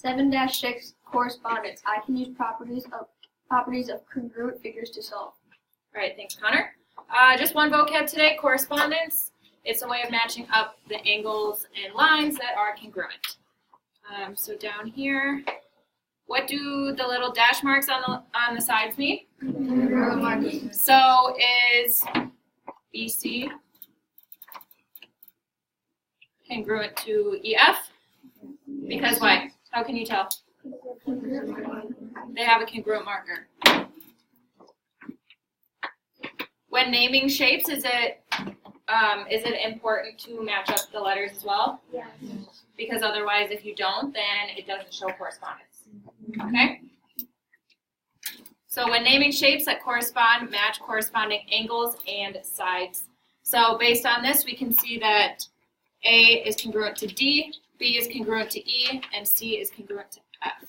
7-6 correspondence. I can use properties of congruent figures to solve. All right, thanks, Connor. Just one vocab today, correspondence. It's a way of matching up the angles and lines that are congruent. So down here, what do the little dash marks on the sides mean? Congruent. So is BC congruent to EF? Because why? How can you tell? They have a congruent marker. When naming shapes, is it important to match up the letters as well? Yes. Because otherwise, if you don't, then it doesn't show correspondence. Okay? So when naming shapes that correspond, match corresponding angles and sides. So based on this, we can see that A is congruent to D, B is congruent to E, and C is congruent to F.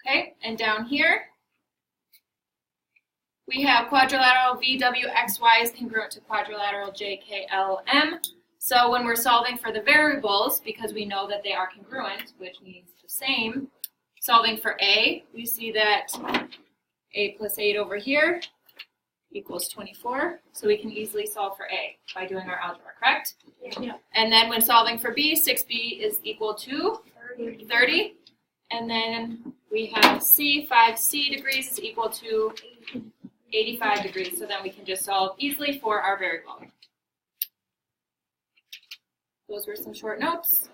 Okay, and down here, we have quadrilateral VWXY is congruent to quadrilateral JKLM. So when we're solving for the variables, because we know that they are congruent, which means the same, solving for A, we see that A plus 8 over here equals 24. So we can easily solve for A by doing our algebra, correct? Yeah. And then when solving for B, 6B is equal to 30. And then we have C, 5C degrees is equal to 85 degrees. So then we can just solve easily for our variable. Those were some short notes.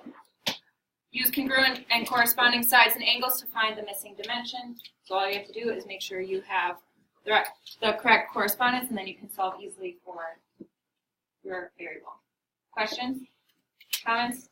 Use congruent and corresponding sides and angles to find the missing dimension. So all you have to do is make sure you have the correct correspondence, and then you can solve easily for your variable. Questions? Comments?